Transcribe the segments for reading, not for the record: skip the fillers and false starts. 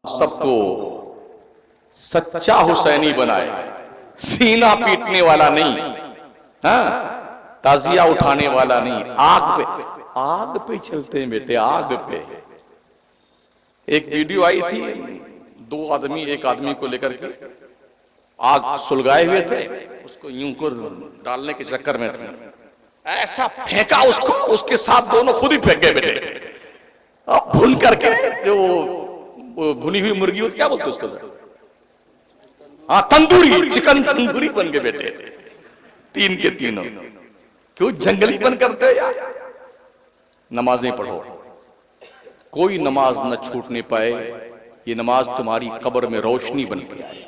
सबको सच्चा हुसैनी बनाए, सीना पीटने वाला नहीं, हाँ, ताजिया उठाने वाला नहीं, आग पे चलते हैं बेटे, आग पे। एक वीडियो आई थी, दो आदमी एक आदमी को लेकर के आग सुलगाए हुए थे, उसको यूं कर डालने के चक्कर में थे, ऐसा फेंका उसको, उसके साथ दोनों खुद ही फेंक गए बेटे। अब भून करके जो वो भुनी हुई मुर्गी होती, क्या बोलते उसको, हाँ तंदूरी, चिकन तंदूरी बन गए बेटे, तीन के तीनों। क्यों जंगली बन करते यार? नमाजें पढ़ो, कोई नमाज न छूटने पाए, ये नमाज तुम्हारी कब्र में रोशनी बन के आए।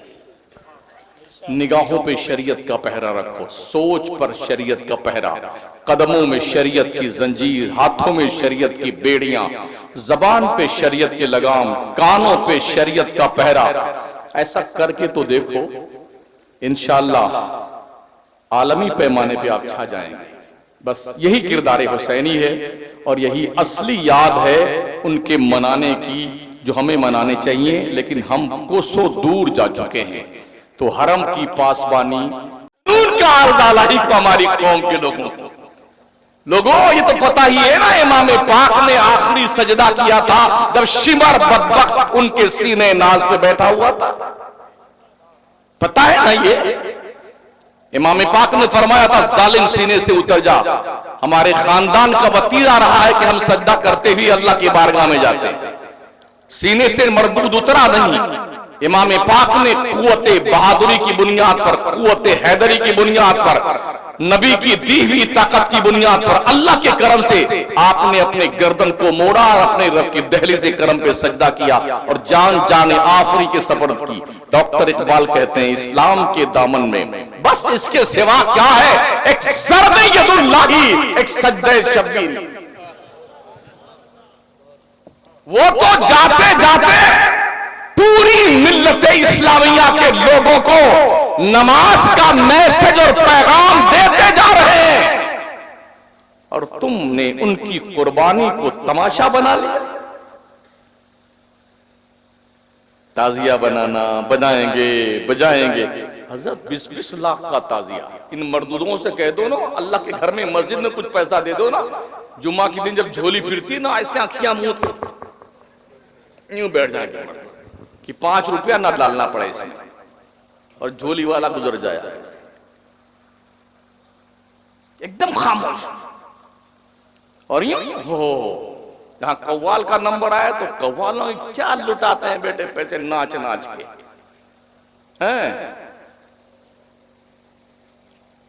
निगाहों पे शरीयत का पहरा रखो, सोच पर शरीयत का पहरा, कदमों में शरीयत की जंजीर, हाथों में शरीयत की बेड़ियां, जबान पे शरीयत के लगाम, कानों पे शरीयत का पहरा। ऐसा करके तो देखो, इंशाअल्लाह आलमी पैमाने पे आप छा जाएंगे। बस यही किरदार हुसैनी है और यही असली याद है उनके मनाने की, जो हमें मनाने चाहिए, लेकिन हम कोसों दूर जा चुके हैं। तो हरम की पासबानी उनका अर्ज़ ही को हमारी कौम के लोगों ये तो पता ही है ना, इमाम पाक ने आखिरी सजदा किया था जब शिमर बदबख्त उनके सीने नाज पे बैठा हुआ था, पता है ना ये? इमाम पाक ने फरमाया था, जालिम सीने से उतर जा। हमारे खानदान का वतीरा रहा है कि हम सजदा करते हुए अल्लाह की बारगाह में जाते हैं, सीने से मरदूद उतरा नहीं। इमाम पाक ने कुव्वते बहादुरी की बुनियाद पर, कुव्वते हैदरी की बुनियाद पर, नबी की दी हुई ताकत की बुनियाद पर, अल्लाह के करम से आपने अपने गर्दन को मोड़ा और अपने रब की दहलीज़े करम पे सजदा किया और जान जाने आफरी के सपर्द की। डॉक्टर इकबाल कहते हैं, इस्लाम के दामन में बस इसके सिवा क्या है? एक सर्द यदुल्लाही, एक सजदे शब्बीर। वो तो जाते जाते पूरी मिल्लत इस्लामिया के लोगों को नमाज का मैसेज और पैगाम देते जा रहे हैं, और तुमने उनकी कुर्बानी को तमाशा बना लिया। ताजिया बनाना, बनाएंगे बजाएंगे, हजरत 20-20 लाख का ताजिया। इन मर्दूदों से कह दो ना, अल्लाह के घर में मस्जिद में कुछ पैसा दे दो ना, जुम्मा के दिन जब झोली फिरती ना, ऐसे आंखियां मूंद यूं बैठ जाएंगे कि 5 रुपया ना डालना पड़े इसमें, और झोली वाला गुजर जाए एकदम खामोश। और यूं हो, जहां कव्वाल का नंबर आए तो कव्वालों क्या लुटाते हैं बेटे पैसे, नाच नाच के हैं।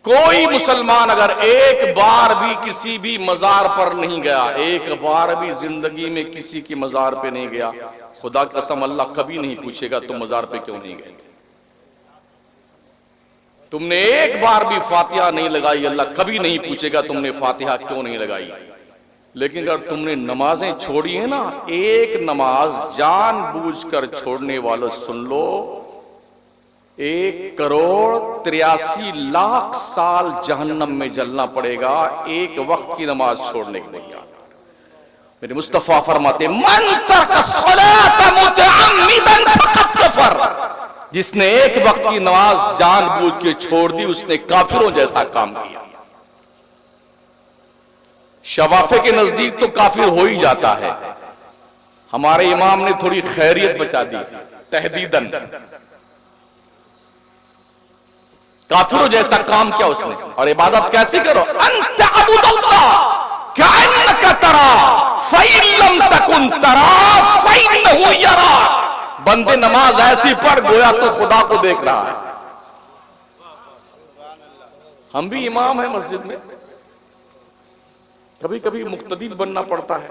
कोई मुसलमान अगर एक बार भी किसी भी मजार पर नहीं गया, एक बार भी जिंदगी में किसी की मजार पे नहीं गया, खुदा की कसम अल्लाह कभी नहीं पूछेगा तुम मजार पे क्यों नहीं गए। तुमने एक बार भी फातिहा नहीं लगाई, अल्लाह कभी नहीं पूछेगा तुमने फातिहा क्यों नहीं लगाई। लेकिन अगर तुमने नमाजें छोड़ी है ना, एक नमाज जानबूझकर छोड़ने वालों सुन लो, 1,83,00,000 साल जहन्नम में जलना पड़ेगा एक वक्त की नमाज छोड़ने के लिए। मेरे मुस्तफा फरमाते, मन तरक सलात मुतअम्मिदन फकत कफर, जिसने एक वक्त की नमाज जानबूझ के छोड़ दी उसने काफिरों जैसा काम किया। शवाफे के नजदीक तो काफिर हो ही जाता है, हमारे इमाम ने थोड़ी खैरियत बचा दी तहदीदन। काफिरों जैसा काम किया उसने। और इबादत कैसी करो? अंत अबुदल्लाह कअन्नका तरा फइन लम तकुन तरा फइन्नहु यरा। बंदे नमाज ऐसी पढ़ गोया तो खुदा को देख रहा है। हम भी इमाम है मस्जिद में, कभी कभी मुक्तदीब बनना पड़ता है,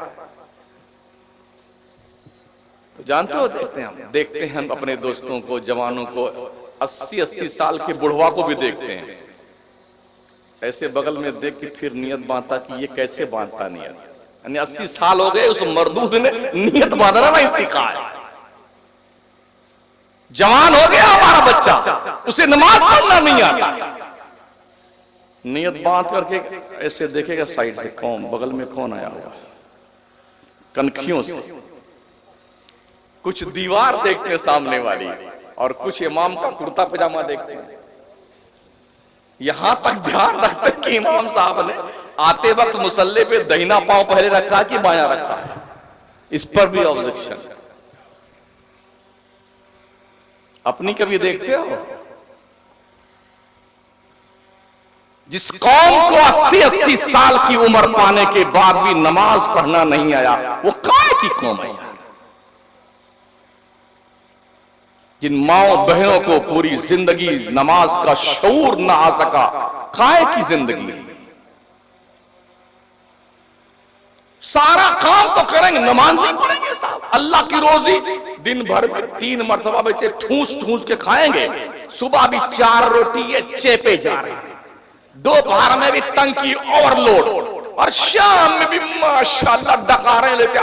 तो जानते हो, देखते हैं हम अपने दोस्तों को, जवानों को, 80-80 साल के बुढ़वा को भी देखते हैं, ऐसे बगल में देख के फिर नियत बांधता कि ये कैसे बांधता नियत। यानी 80 साल हो गए, उस मरदूद ने नियत बांधना नहीं सीखा है। जवान हो गया हमारा बच्चा, उसे नमाज पढ़ना नहीं आता, नियत बांध करके ऐसे देखेगा साइड से कौन, बगल में कौन आया होगा, कनखियों से कुछ दीवार देखते हैं सामने वाली और कुछ इमाम का कुर्ता पजामा देखते हैं। यहां तक ध्यान रखते हैं कि इमाम साहब ने आते वक्त मुसल्ले पे दाहिना पांव पहले रखा कि बायां रखा, इस पर भी ऑब्जेक्शन। अपनी कभी देखते हो? जिस कौम को 80-80 साल की उम्र पाने के बाद भी नमाज पढ़ना नहीं आया, वो काय की कौम है? जिन माओ बहनों को पूरी जिंदगी नमाज का शऊर ना आ सका, काय की जिंदगी? सारा काम तो करेंगे, नमाज नहीं पढ़ेंगे साहब। अल्लाह की रोजी दिन भर में 3 मरतबा बच्चे ठूस ठूस के खाएंगे। सुबह भी 4 रोटी ये चेपे जा रहे हैं, दोपहर में भी टंकी ओवरलोड, और शाम में भी माशाल्लाह डकारे लेते।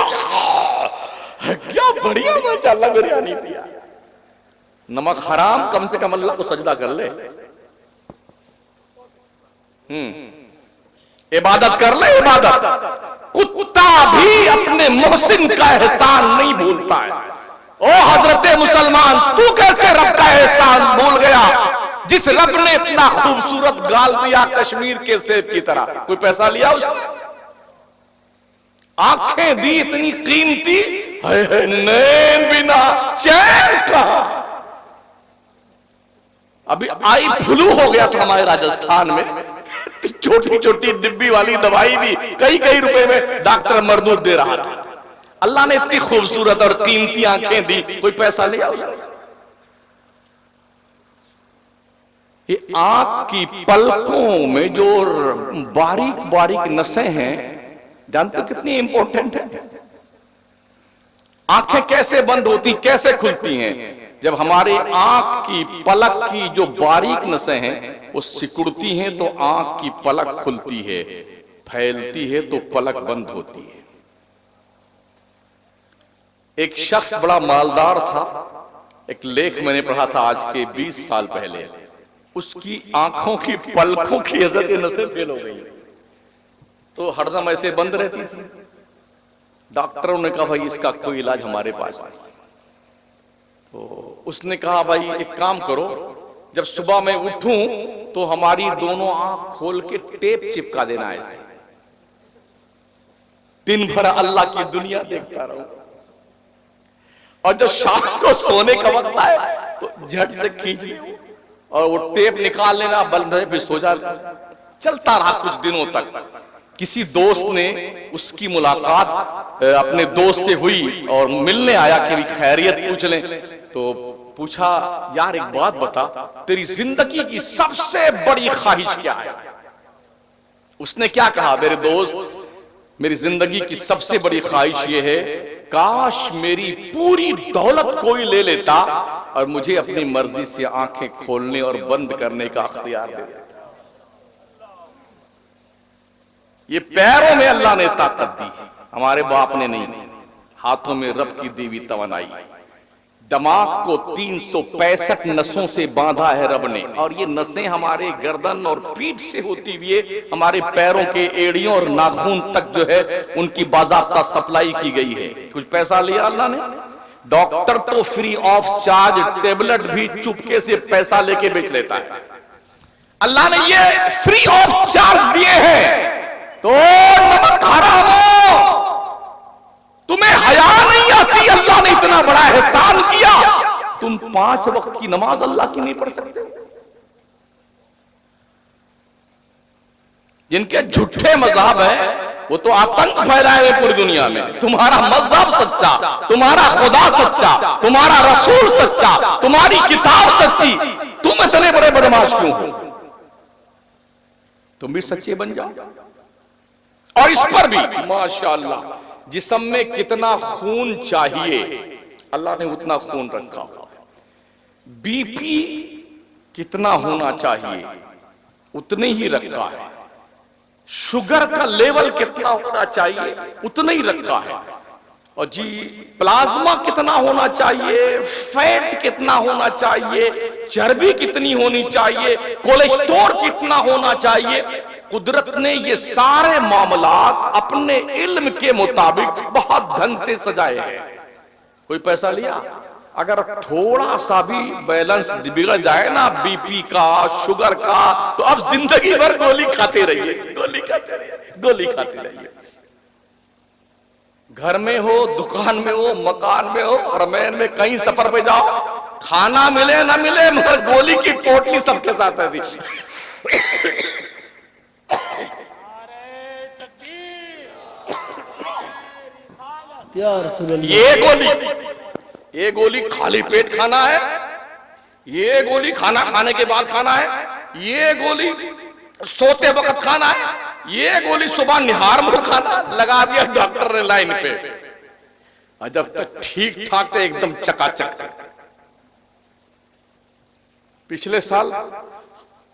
क्या बढ़िया माशाल्लाह बिरयानी दिया। नमक हराम, कम से कम अल्लाह को सजदा कर ले, इबादत कर ले इबादत। कुत्ता भी अपने मोहसिन का एहसान नहीं भूलता है। ओ हजरत मुसलमान, तू कैसे रब का एहसान भूल गया जिस रब ने इतना खूबसूरत गाल दिया कश्मीर के सेब की तरह? कोई पैसा लिया उसने? आंखें दी इतनी कीमती, नैन बिना चैन कहां? अभी आई फ्लू हो गया था हमारे राजस्थान में, छोटी छोटी डिब्बी वाली दवाई भी कई रुपए में डॉक्टर मरदूद दे रहा था। अल्लाह ने इतनी खूबसूरत और कीमती आंखें दी, कोई पैसा लिया उसने? ये आंख की पलकों में जो बारीक बारीक नसें हैं, जानते हो कितनी इंपॉर्टेंट है? आंखें कैसे बंद होती, कैसे खुलती हैं? जब हमारे आंख की पलक की जो बारीक नसें हैं वो सिकुड़ती हैं तो आंख की पलक खुलती है, फैलती है तो पलक बंद होती है। एक शख्स बड़ा मालदार था, एक लेख मैंने पढ़ा था आज के 20 साल पहले। उसकी आंखों की पलकों की इज्जत नसें फेल हो गई, तो हरदम ऐसे बंद रहती थी। डॉक्टरों ने कहा भाई इसका कोई इलाज हमारे पास नहीं। तो उसने कहा भाई एक काम करो, जब सुबह मैं उठूं तो हमारी दोनों आंख खोल के टेप चिपका देना ऐसे, दिन भर अल्लाह की दुनिया देखता रहूं, और जब शाम को सोने का वक्त आए तो झट से खींच ले और वो टेप निकाल लेना, बंद है, फिर सो जाता। चलता रहा कुछ दिनों तक। किसी दोस्त ने उसकी मुलाकात अपने दोस्त से हुई और मिलने आया कि खैरियत पूछ लें। तो पूछा, यार एक बात बता, तेरी जिंदगी की सबसे बड़ी ख्वाहिश क्या है? उसने क्या कहा, मेरे दोस्त मेरी जिंदगी की सबसे बड़ी ख्वाहिश यह है, काश मेरी पूरी दौलत कोई ले लेता और मुझे अपनी मर्जी से आंखें खोलने और बंद करने का अख्तियार दे देता। ये पैरों में अल्लाह ने ताकत दी, हमारे बाप ने नहीं। हाथों में रब की दी हुई तवानाई। दिमाग को 365 नसों से बांधा है रब ने, और ये नसें हमारे गर्दन और पीठ से होती हुई हमारे पैरों के एड़ियों और नाखून तक जो है उनकी बाज़ाब्ता सप्लाई की गई है। कुछ पैसा लिया अल्लाह ने? डॉक्टर तो फ्री ऑफ चार्ज टेबलेट भी चुपके से पैसा लेके बेच लेता है। अल्लाह ने ये फ्री ऑफ चार्ज दिए हैं, तो नमक हराम हो, तुम्हें हया नहीं आती? अल्लाह ने इतना बड़ा एहसान किया, तुम 5 वक्त की नमाज अल्लाह की नहीं पढ़ सकते? जिनके झूठे मजहब है वो तो आतंक फैलाए हुए पूरी दुनिया में। तुम्हारा मजहब सच्चा, तुम्हारा खुदा सच्चा, तुम्हारा रसूल सच्चा, तुम्हारी किताब सच्ची, तुम इतने बड़े बदमाश क्यों हो? तुम भी सच्चे बन जाओ। और इस पर भी माशाअल्लाह, जिस्म में कितना खून चाहिए अल्लाह ने उतना खून रखा। बीपी कितना होना चाहिए उतने ही रखा है। शुगर का लेवल कितना होना चाहिए उतना ही रखा है। और जी प्लाज्मा कितना होना चाहिए, फैट कितना होना चाहिए, चर्बी कितनी होनी चाहिए, कोलेस्ट्रॉल कितना होना चाहिए, कुदरत ने ये सारे मामलात अपने इल्म के मुताबिक बहुत ढंग से सजाए हैं। कोई पैसा लिया? अगर थोड़ा सा भी बैलेंस बिगड़ जाए ना, बीपी का, शुगर का, तो अब जिंदगी भर गोली खाते रहिए, गोली खाते रहिए, गोली खाते रहिए। घर में हो, दुकान में हो, मकान में हो, रमेन में, कहीं सफर पे जाओ, खाना मिले ना मिले मगर गोली की पोटली सबके साथ है। ये गोली खाली पेट खाना है, ये गोली खाना खाने के बाद खाना है, ये गोली सोते वक्त खाना है, ये गोली सुबह निहार मुंह खाना। लगा दिया डॉक्टर ने लाइन पे, और जब तक ठीक ठाक थे एकदम चकाचक थे। पिछले साल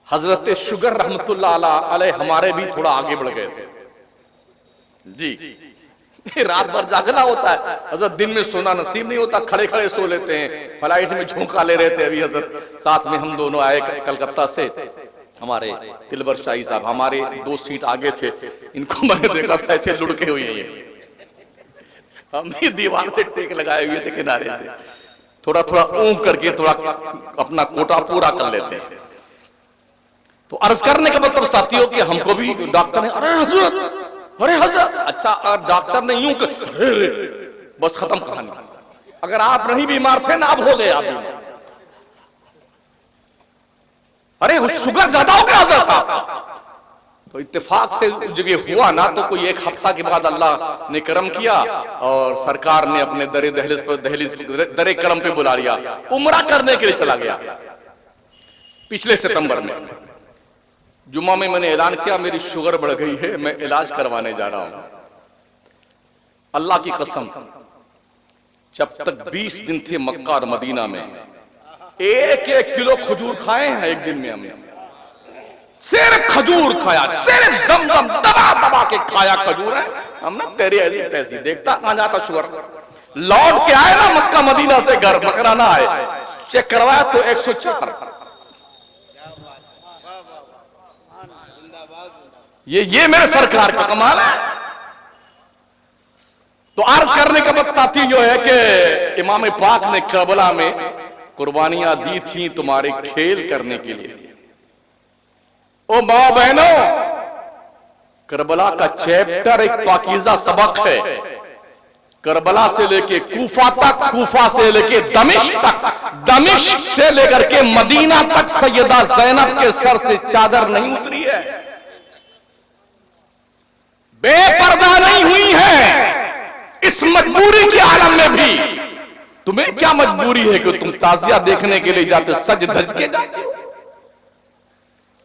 हजरत शुगर रहमतुल्लाह अलैह हमारे भी थोड़ा आगे बढ़ गए थे जी। रात भर जागना होता है, हजरत दिन में सोना नसीब नहीं होता, खड़े खड़े सो लेते हैं। फ्लाइट में झोंका ले रहे थे अभी हजरत, साथ में हम दोनों आए कलकत्ता से, हमारे तिलवर शाही साहब हमारे 2 सीट आगे थे। इनको मैंने देखा था ऐसे लुढ़के हुए हैं, हम भी दीवार से टेक लगाए हुए थे, किनारे थे, थोड़ा थोड़ा ऊँग करके थोड़ा अपना कोटा पूरा कर लेते हैं। तो अर्ज करने का मतलब साथियों कि हमको भी डॉक्टर ने अरे हजरत, अच्छा डॉक्टर ने यूं बस खत्म कहानी। अगर आप नहीं बीमार थे ना, अब हो गए आप बीमार। अरे शुगर ज्यादा हो गया हजरत आपका। तो इत्तेफाक से जब ये हुआ ना, तो कोई 1 हफ्ता के बाद अल्लाह ने करम किया और सरकार ने अपने दरे करम पे बुला लिया, उम्रा करने के लिए चला गया। पिछले सितंबर में जुम्मा में मैंने ऐलान किया मेरी शुगर बढ़ गई है, मैं इलाज करवाने जा रहा हूं। अल्लाह की कसम, जब तक 20 दिन थे मक्का और मदीना में, 1-1 किलो खजूर खाए हैं एक दिन में हमने। सिर्फ खजूर खाया, सिर्फ जमजम दबा दबा के खाया खजूर है हमने। तेरी ऐसी तैसी, देखता कहां जाता शुगर। लौट के आए ना मक्का मदीना से घर, मकराना आए, चेक करवाया तो 104। ये मेरे सरकार का कमाल है। तो अर्ज करने का मत साथी जो है कि इमाम पाक ने करबला में कुर्बानियां दी थी तुम्हारे खेल करने के लिए। ओ माँ बहनों, करबला का चैप्टर एक पाकीज़ा सबक है। करबला से लेके कूफा तक, कूफा से लेके दमिश्क तक, दमिश्क से लेकर के मदीना तक सैयदा ज़ैनब के सर से चादर नहीं उतरी है, बेपर्दा नहीं हुई है। इस मजबूरी के आलम में भी तुम्हें क्या मजबूरी है कि तुम ताजिया देखने के लिए जाते हो, सज धज के जाते हो।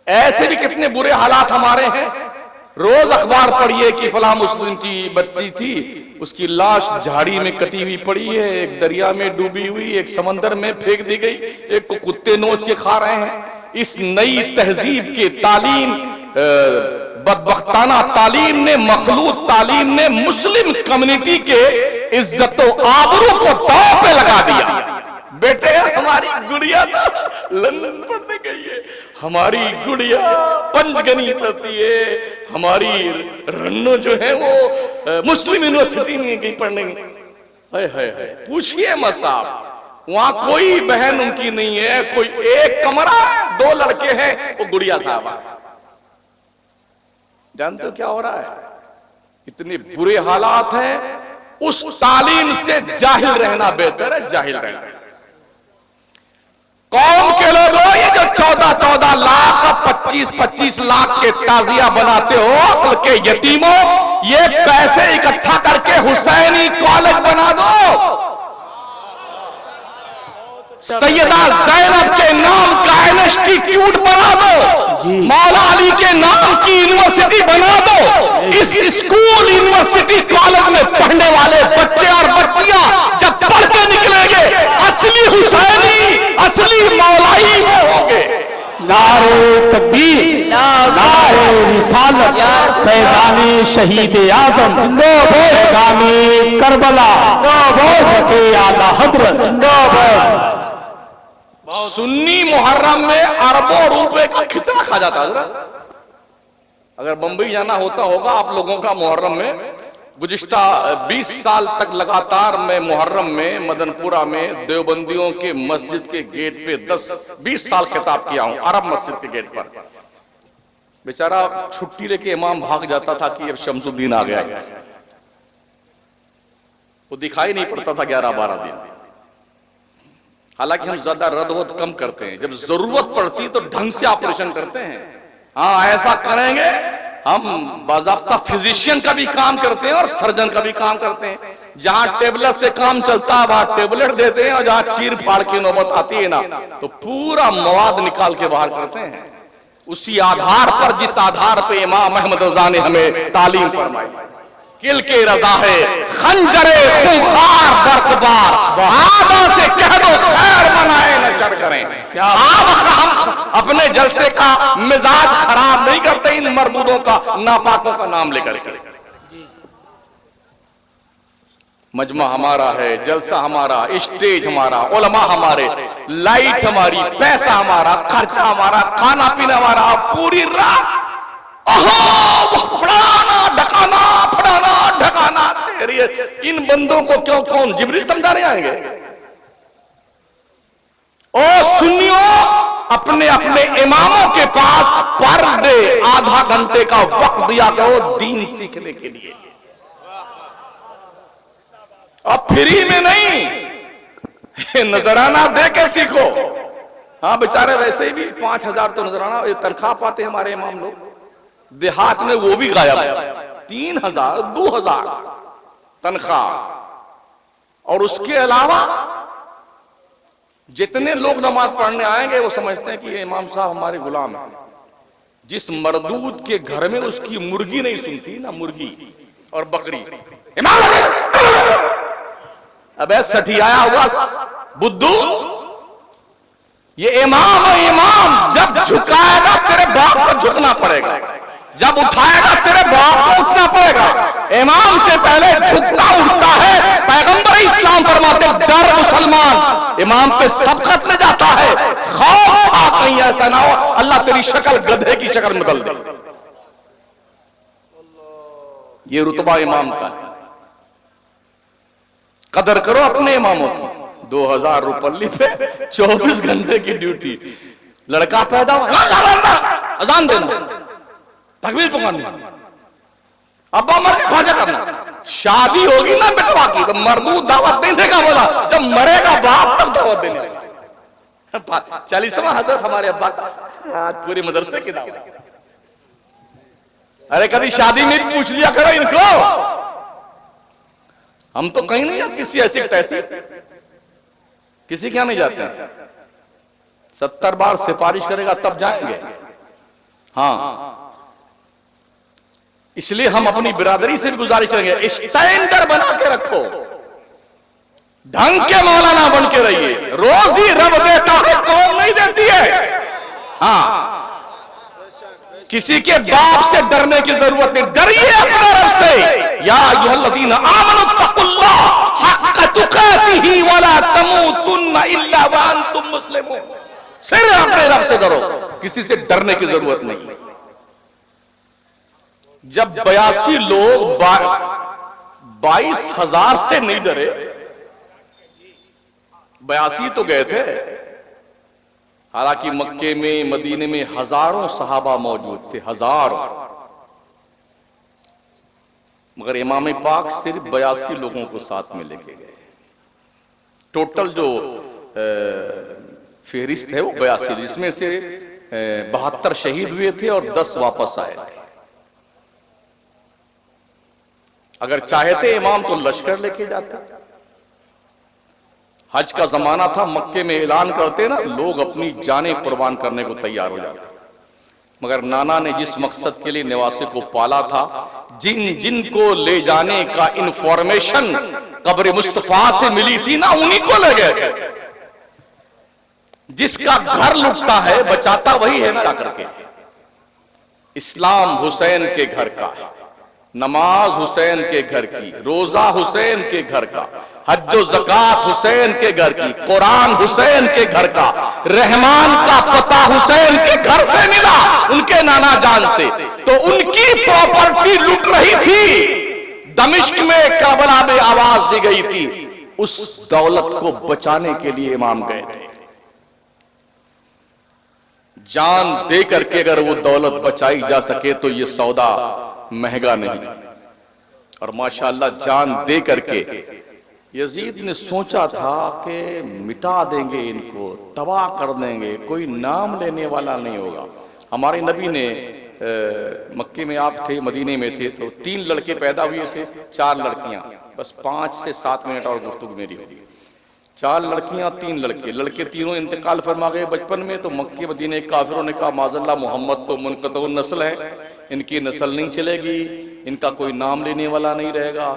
ऐसे भी कितने बुरे हालात हमारे हैं। रोज अखबार पढ़िए कि फलां मुस्लिम की बच्ची थी, उसकी लाश झाड़ी में कटी हुई पड़ी है, एक दरिया में डूबी हुई, एक समंदर में फेंक दी गई, एक को कुत्ते नोच के खा रहे हैं। इस नई तहजीब के तालीम, बदबख्ताना तालीम ने, मखलूत तालीम ने मुस्लिम कम्युनिटी के इज्जत आबरू को दांव पे लगा दिया। बेटे हमारी गुड़िया तो लंदन पढ़ने गई है, हमारी गुड़िया पंचगनी पढ़ती है, हमारी रन्नो जो है वो मुस्लिम यूनिवर्सिटी में गई पढ़ने। है पूछिए मत साहब, वहां कोई बहन उनकी नहीं है, कोई एक कमरा है, 2 लड़के हैं, वो गुड़िया साहब। जानते हो क्या हो रहा है? इतने बुरे हालात हैं। उस तालीम से जाहिल रहना बेहतर है, जाहिल रहना। कौम के लोगों, ये जो 14-14 लाख, 25-25 लाख के ताजिया बनाते हो अक्ल के यतीमों, ये पैसे इकट्ठा करके हुसैनी कॉलेज बना दो, सैयदा ज़ैनब के नाम का इंस्टीट्यूट बना दो, मौला अली के नाम की यूनिवर्सिटी बना दो। इस स्कूल, यूनिवर्सिटी, कॉलेज में पढ़ने वाले बच्चे और बच्चियां जब पढ़ के निकलेंगे, असली हुसैनी, असली मौलाई होंगे। नारे तकबीर, नारे रिसालत, फैज़ाने शहीद आज़म, पैगामे करबला, के आला हज़रत। सुन्नी मुहर्रम में अरबों रुपए का खिचड़ा खा जाता है। अगर बंबई जाना होता होगा आप लोगों का मुहर्रम में, गुज़िश्ता 20 साल तक लगातार मैं मुहर्रम में मदनपुरा में देवबंदियों के मस्जिद के गेट पे 10-20 साल खिताब किया हूं, अरब मस्जिद के गेट पर। बेचारा छुट्टी लेके इमाम भाग जाता था कि अब शमसुद्दीन आ गया, वो दिखाई नहीं पड़ता था 11-12 दिन। हालांकि हम ज्यादा रद्द कम करते हैं, जब जरूरत पड़ती तो ढंग से ऑपरेशन करते हैं। हाँ, ऐसा करेंगे हम बाज़ाब्ता फिजिशियन का भी काम करते हैं और सर्जन का भी काम करते हैं। जहां टेबलेट से काम चलता है वहां टेबलेट देते हैं, और जहां चीर फाड़ की नौबत आती है ना तो पूरा मवाद निकाल के बाहर करते हैं। उसी आधार पर जिस आधार पे इमाम अहमद रजा ने हमें तालीम फरमाई, किल के रजा है खंजरे खूंखार बरकबार, आदा से कह दो खैर मनाए न चढ़ करें। हम अपने जलसे का मिजाज खराब नहीं करते इन मरदूदों का, नापाकों का नाम लेकर के। मजमा हमारा है, जलसा हमारा, स्टेज हमारा, उलमा हमारे, लाइट हमारी, पैसा हमारा, खर्चा हमारा, खाना पीना हमारा, पूरी रात फड़ाना ढकाना फड़ाना ढकाना तेरी। इन बंदों को क्यों कौन जिब्रील समझाने आएंगे? ओ सुन्नियों, अपने अपने इमामों के पास पर डे आधा घंटे का वक्त दिया करो दीन सीखने के लिए, अब फ्री में नहीं, नजराना दे के सीखो। हाँ बेचारे वैसे ही भी 5,000 तो नजराना तनख्वाह पाते हैं हमारे इमाम लोग, देहात में वो भी गायब है, 3,000 2,000 तनख्वाह। और उसके अलावा जितने लोग नमाज पढ़ने आएंगे वो समझते हैं कि ये इमाम साहब हमारे गुलाम हैं। जिस मरदूद के घर में उसकी मुर्गी नहीं सुनती ना, मुर्गी और बकरी, इमाम अबे सठियाया हुआ बुद्धू, ये इमाम है इमाम। जब झुकाएगा तेरे बाप को झुकना पड़ेगा, जब उठाएगा तेरे बाप को उठना पड़ेगा। इमाम से पहले झुकता उठता है। पैगंबर इस्लाम फरमाते डर मुसलमान इमाम पे सबकत ले जाता है, खौफ था कहीं ऐसा ना हो अल्लाह तेरी शक्ल गधे की शक्ल में बदल दे। ये रुतबा इमाम का है, कदर करो अपने इमामों की। 2,000 रुपये पे 24 घंटे की ड्यूटी, लड़का पैदा हुआ अजान देना, तकबीर पुकारनी, अब्बा मर के खाजा करना, शादी होगी ना बेटवा की तो मर्दू दावत नहीं देगा, बोला जब मरेगा बाप तक दावत देने। 40वां हजरत हमारे अब्बा का, आज पूरे मदरसे की दावत। अरे कभी शादी में पूछ लिया करो इनको, हम तो कहीं नहीं जाते किसी ऐसी तैसी, किसी क्या नहीं जाते हैं। 70 बार सिफारिश करेगा तब जाएंगे। हाँ, इसलिए हम अपनी बिरादरी से भी गुजारिश करेंगे, स्टैंडर्ड बना के रखो, ढंग के मौलाना बन के रहिए। रोजी रब देता है, कौन नहीं देती है। हाँ, किसी के बाप से डरने की जरूरत नहीं, डरिए अपने रब से। या अय्युहल्लज़ीना आमनुत्तकुल्लाह हक्क तुकातिही वला तमूतुन्ना इल्ला व अंतुम मुस्लिमून। सिर्फ अपने रब से डरो, किसी से डरने की जरूरत नहीं। जब 82 लोग 22,000 से नहीं डरे, 82 तो गए थे। हालांकि मक्के में मदीने में हजारों सहाबा मौजूद थे, हजारों, मगर इमाम पाक सिर्फ 82 लोगों को साथ में लेके गए। टोटल जो फेहरिस्त है वो 82, जिसमें से 72 शहीद हुए थे और 10 वापस आए थे। अगर चाहते इमाम तो लश्कर लेके जाते। हज का जमाना था, मक्के में ऐलान करते ना, लोग अपनी जानें कुर्बान करने को तैयार हो जाते। मगर नाना ने जिस मकसद के लिए निवासी को पाला था, जिन जिन को ले जाने का इंफॉर्मेशन कब्र मुस्तफा से मिली थी ना, उन्हीं को ले गए। जिसका घर लुटता है बचाता वही है ना जाकर के। इस्लाम हुसैन के घर का, नमाज हुसैन के घर की, रोजा हुसैन के घर का, हज्जो ज़कात हुसैन के घर की, कुरान हुसैन के घर का, रहमान का पता हुसैन के घर से मिला, उनके नाना जान से। तो उनकी प्रॉपर्टी लुट रही थी, दमिश्क में, करबला में आवाज दी गई थी, उस दौलत को बचाने के लिए इमाम गए थे। जान दे करके अगर वो दौलत बचाई जा सके तो ये सौदा महंगा नहीं। और माशाअल्लाह जान दे करके यजीद ने सोचा था कि मिटा देंगे इनको, तबाह कर देंगे, कोई नाम लेने वाला नहीं होगा। हमारे नबी ने मक्के में आप थे, मदीने में थे, तो 3 लड़के पैदा हुए थे, 4 लड़कियां। बस 5 से 7 मिनट और गुफ्तगू मेरी होगी। 4 लड़कियां 3 लड़के, लड़के तीनों इंतकाल फरमा गए बचपन में। तो मक्के मदीने काफिरों ने कहा माज़अल्लाह मोहम्मद तो मुनक़तउ नस्ल है, इनकी नस्ल नहीं चलेगी, इनका कोई नाम लेने वाला नहीं रहेगा।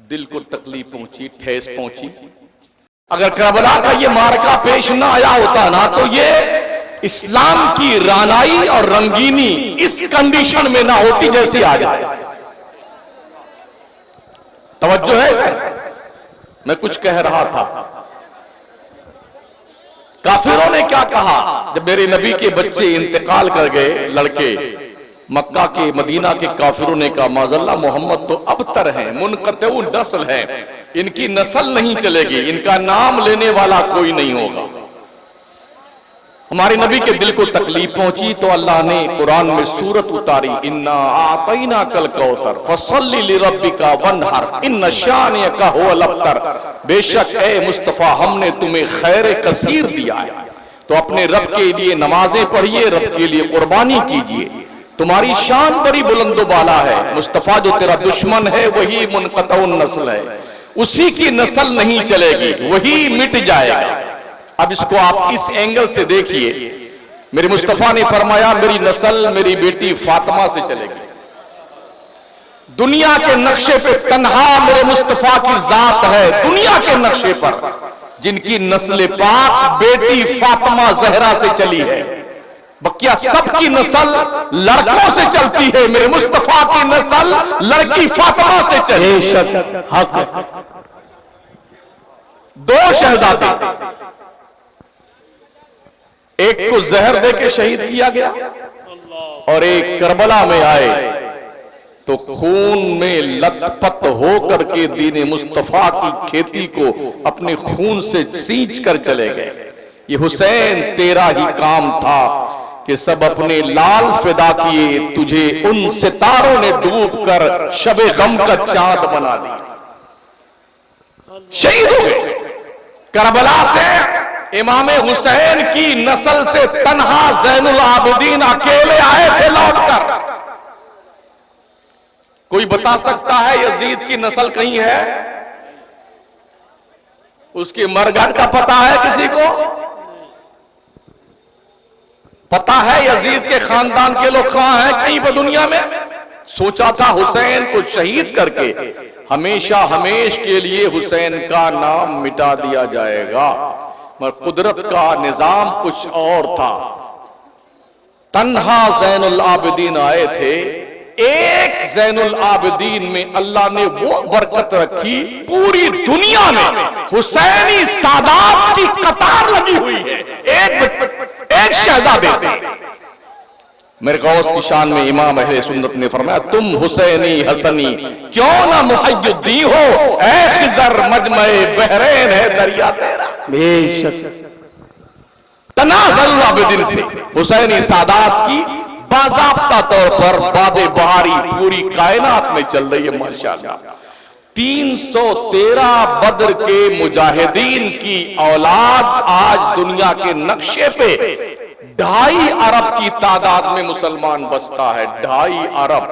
दिल को तकलीफ पहुंची, ठेस पहुंची। अगर करबला का ये मार्का पेश ना आया होता ना, तो ये इस्लाम की रानाई और रंगीनी इस कंडीशन में ना होती जैसी आज है। तवज्जो है, मैं कुछ कह रहा था। काफिरों ने क्या कहा जब मेरे नबी के बच्चे इंतकाल कर गए, लड़के, मक्का के मदीना के काफिरों ने कहा माज़अल्लाह मोहम्मद तो अबतर हैं, मुनक़तउ नस्ल है, इनकी नस्ल नहीं चलेगी, इनका नाम लेने वाला कोई नहीं होगा। हमारे नबी के दिल को तकलीफ पहुंची तो अल्लाह ने कुरान में सूरत उतारी, इन्ना आतैना कल कौसर फसल्ली लिरब्बिका वनहर इन्न शानियका हुवल अब्तर। बेशक ए मुस्तफा हमने तुम्हें खैर कसीर दिया है, तो अपने रब के लिए नमाजें पढ़िए, रब के लिए कुर्बानी कीजिए, तुम्हारी शान बड़ी बुलंदो बाला है। मुस्तफा जो तेरा दुश्मन है वही मुनक़तउ नस्ल है, उसी की नस्ल नहीं चलेगी, वही मिट जाएगा। अब इसको आप इस एंगल से देखिए। मेरे मुस्तफा ने फरमाया मेरी नस्ल मेरी बेटी फातिमा से चलेगी। दुनिया के नक्शे पे तन्हा मेरे मुस्तफा की जात है, दुनिया के नक्शे पर जिनकी नस्ल पाक बेटी फातिमा जहरा से चली है। बकिया सबकी नस्ल लड़कों से चलती है, मेरे मुस्तफा की नस्ल लड़की फातिमा से चली। बेशक हक है। 2 शहजादे, एक को जहर देके शहीद किया गया और एक करबला में आए तो खून में लथपथ होकर के दीन मुस्तफा की खेती को अपने खून से सींच कर चले गए। ये हुसैन तेरा ही काम था कि सब अपने लाल फिदा किए, तुझे उन सितारों ने डूब कर शबे गम का चांद बना दिया। शहीद हो गए। करबला से इमाम हुसैन की नस्ल से तन्हा ज़ैनुल आबिदीन अकेले आए थे लौटकर। कोई बता सकता है यजीद की नस्ल कहीं है? उसके मरघट का पता है किसी को? पता है यजीद के खानदान के लोग कहां हैं कहीं पर दुनिया में? सोचा था हुसैन को शहीद करके हमेशा हमेश के लिए हुसैन का नाम मिटा दिया जाएगा, मगर कुदरत का निजाम कुछ और था। तन्हा ज़ैनुल आबिदीन आए थे, एक ज़ैनुल आबिदीन में अल्लाह ने वो बरकत रखी, पूरी दुनिया में हुसैनी सादात की कतार लगी हुई है एक शहजादे से। मेरे गौस की शान में इमाम अहले सुन्नत ने फरमाया तुम हुसैनी हसनी क्यों ना मुहय्युद्दीन हो, ऐ खिज़र मजमए बहरैन है दरिया तेरा। बेशक तनाज़ुल आबिदीन से हुसैनी सादात की बाज़ाब्ता तौर पर बादे बहारी पूरी कायनात में चल रही है माशाअल्लाह। 313 बद्र के मुजाहिदीन की औलाद आज दुनिया के नक्शे पे 2.5 अरब की तादाद में मुसलमान बसता है। 2.5 अरब,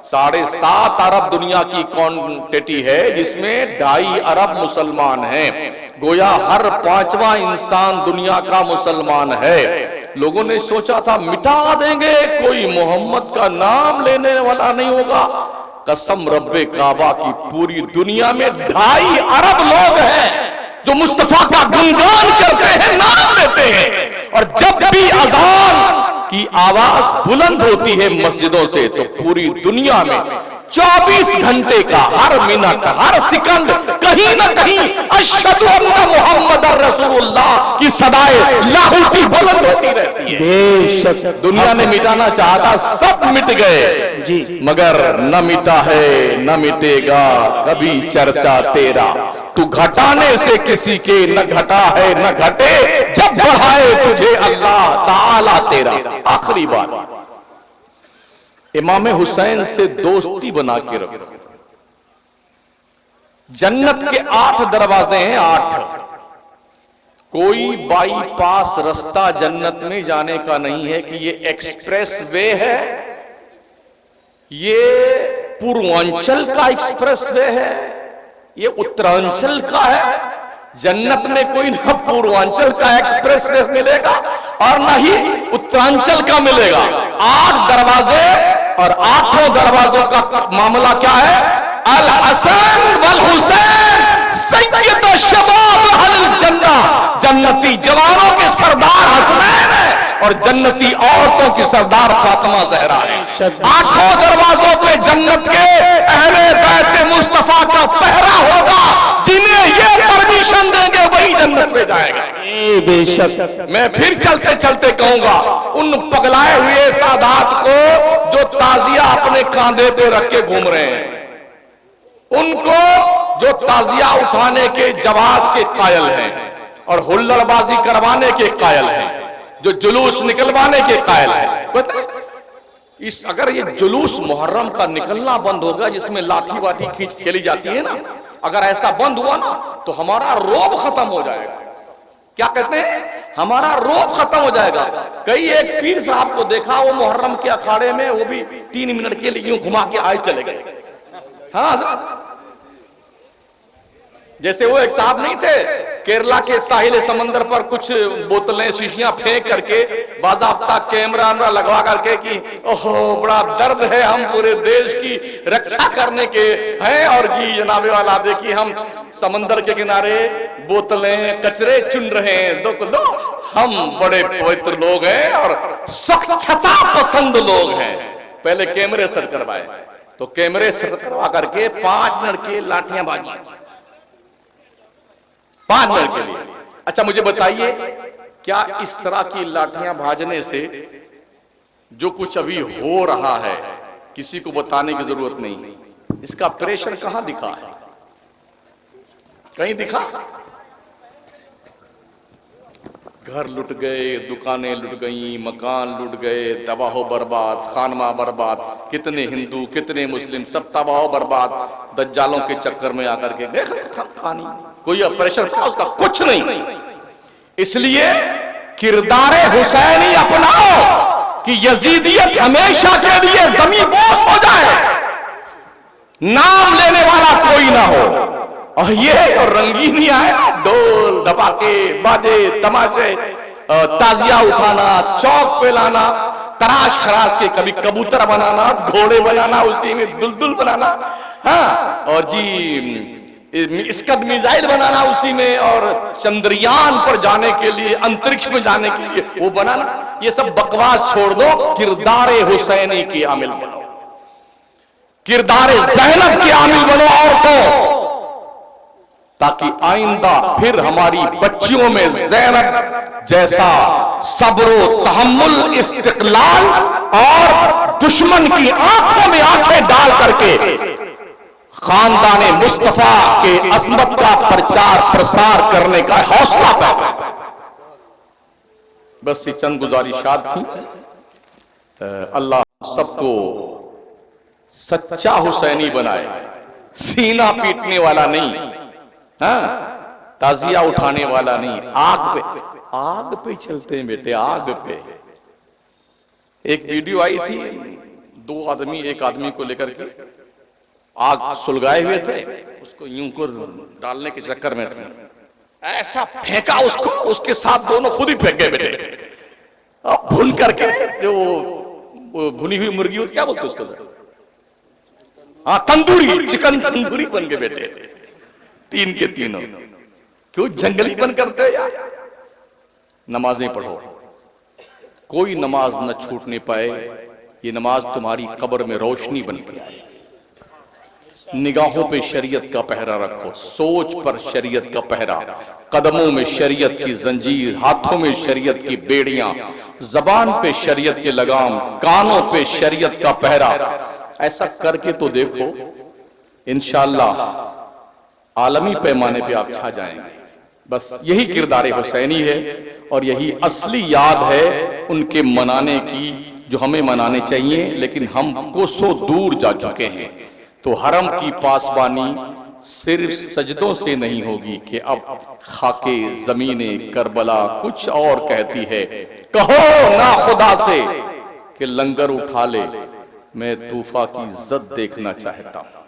7.5 अरब दुनिया की क्वांटिटी है जिसमें 2.5 अरब मुसलमान हैं। गोया हर 5वां इंसान दुनिया का मुसलमान है। लोगों ने सोचा था मिटा देंगे, कोई मोहम्मद का नाम लेने वाला नहीं होगा। कसम रब्बे काबा की पूरी दुनिया में 2.5 अरब लोग हैं जो मुस्तफा का गुणगान करते हैं, नाम लेते हैं। और जब भी अजान की आवाज बुलंद होती है मस्जिदों से तो पूरी दुनिया में 24 घंटे का हर मिनट हर सेकंड कहीं ना कहीं अशहदु अन्ना मुहम्मदर रसूलुल्लाह की सदाए लाहौटी बुलंद होती रहती है। बेशक दुनिया ने मिटाना चाहता, सब मिट गए जी, मगर न मिटा है न मिटेगा कभी चर्चा तेरा। तू घटाने से किसी के न घटा है न घटे, जब बढ़ाए तुझे अल्लाह ताला तेरा। आखिरी बात, इमाम हुसैन से दोस्ती बना के रखो। जन्नत के 8 दरवाजे हैं, 8। कोई बाईपास रास्ता जन्नत में जाने का नहीं है कि ये एक्सप्रेस वे है, ये पूर्वांचल का एक्सप्रेस वे है, ये उत्तरांचल का है। जन्नत में कोई ना पूर्वांचल का एक्सप्रेस वे मिलेगा और ना ही उत्तरांचल का मिलेगा। 8 दरवाजे और 8 दरवाजों का मामला क्या है? अल हसन वल हुसैन सैयद शबाब अहल जन्नह। जन्नती जवानों के सरदार हसनैन है और जन्नती औरतों की सरदार फातिमा ज़हरा है। 8 दरवाजों पे जन्नत के अहले बैत मुस्तफा का पहरा होगा। जिन्हें ये परमिशन देंगे वही जन्नत में जाएगा। बेशक मैं फिर चलते चलते कहूंगा, उन पगलाए हुए सादात को जो ताजिया अपने कांधे पे रख के घूम रहे हैं, उनको जो ताजिया उठाने के जवाज के कायल हैं और हुल्लड़बाजी करवाने के कायल हैं, जो जुलूस निकलवाने के कायल हैं, पता है? इस अगर ये जुलूस मुहर्रम का निकलना बंद होगा, जिसमें लाठी वाठी खींच खेली जाती है ना, अगर ऐसा बंद हुआ ना तो हमारा रोब खत्म हो जाएगा। क्या कहते हैं? हमारा रोब खत्म हो जाएगा। कई एक पीर साहब को देखा, वो मुहर्रम के अखाड़े में, वो भी 3 मिनट के लिए यूं घुमा के आए चले गए। हाँ हजरत, जैसे वो एक साहब नहीं थे, केरला के साहिल समंदर पर कुछ बोतलें शीशियां फेंक करके बाज़ाब्ता कैमरा लगवा करके कि ओहो बड़ा दर्द है, हम पूरे देश की रक्षा करने के हैं और जी जनाबे वाला देखिए हम समंदर के किनारे बोतलें कचरे चुन रहे हैं, लो हम बड़े पवित्र लोग हैं और स्वच्छता पसंद लोग हैं। पहले कैमरे सेट करवाए, तो कैमरे सेट करवा करके 5 मिनट की लाठियां बाजी, 5 मिनट के लिए। अच्छा मुझे बताइए, क्या इस तरह की लाठियां भाजने से जो कुछ अभी हो रहा है किसी को बताने की जरूरत नहीं? इसका प्रेशर कहां दिखा है? कहीं दिखा? घर लुट गए, दुकानें लुट गई, मकान लुट गए, तबाह बर्बाद, खानमा बर्बाद, कितने हिंदू कितने मुस्लिम सब तबाह बर्बाद, दज्जालों के चक्कर में आकर के गए, कहानी कोई प्रेशर था उसका? कुछ नहीं। इसलिए किरदार हुसैनी अपनाओ कि यजीदियत हमेशा के लिए ज़मीन बोस हो जाए, नाम लेने वाला कोई ना हो। और ये तो रंगीनी आए ना, ढोल धमाके बाजे तमाशे, ताजिया उठाना, चौक पे लाना, तराश खराश के कभी कबूतर बनाना, घोड़े बनाना, उसी में दुलदुल बनाना, हाँ, और जी इसका मिसाइल बनाना उसी में, और चंद्रयान पर जाने के लिए, अंतरिक्ष में जाने के लिए वो बनाना, ये सब बकवास छोड़ दो। किरदारे हुसैनी की आमिल बनो, किरदारे ज़ैनब की आमिल बनो औरतों, ताकि आइंदा फिर हमारी बच्चियों में ज़ैनब जैसा सब्र तहम्मुल इस्तिक़लाल और दुश्मन की आंखों में आंखें डाल करके खानदाने मुस्तफा के असमत का प्रचार प्रसार करने का हौसला पैदा। बस ये चंद गुजारिशात थी। अल्लाह सबको सच्चा हुसैनी बनाए, सीना पीटने वाला नहीं, हाँ, ताजिया उठाने वाला नहीं, आग पे चलते हैं बेटे, आग पे। एक वीडियो आई थी, 2 आदमी एक आदमी को लेकर के आग सुलगाए हुए थे, उसको यूं कर डालने के चक्कर में थे, ऐसा फेंका उसको, उसके साथ दोनों खुद ही फेंक गए बेटे। भुन करके जो वो भुनी हुई मुर्गी होती, क्या बोलते उसको? हाँ, तंदूरी, चिकन तंदूरी बन गए बेटे, 3 के तीनों। क्यों जंगली बन करते यार? नमाजें पढ़ो, कोई नमाज न छूटने पाए, ये नमाज तुम्हारी कब्र में रोशनी बन के आए। निगाहों पे शरीयत का पहरा रखो, सोच पर शरीयत का पहरा, कदमों में शरीयत की जंजीर, हाथों में शरीयत की बेड़ियां, जबान पे शरीयत के लगाम, कानों पे शरीयत का पहरा। ऐसा करके तो देखो, इंशाअल्लाह आलमी पैमाने पे आप छा जाएंगे। बस यही किरदार हुसैनी है और यही असली याद है उनके मनाने की, जो हमें मनाने चाहिए, लेकिन हम कोसों दूर जा चुके हैं। तो हरम की पासबानी सिर्फ सजदों से नहीं होगी कि अब खाके जमीने करबला कुछ और कहती है। कहो ना खुदा से कि लंगर उठा ले, मैं तूफा की इज्जत देखना चाहता हूं।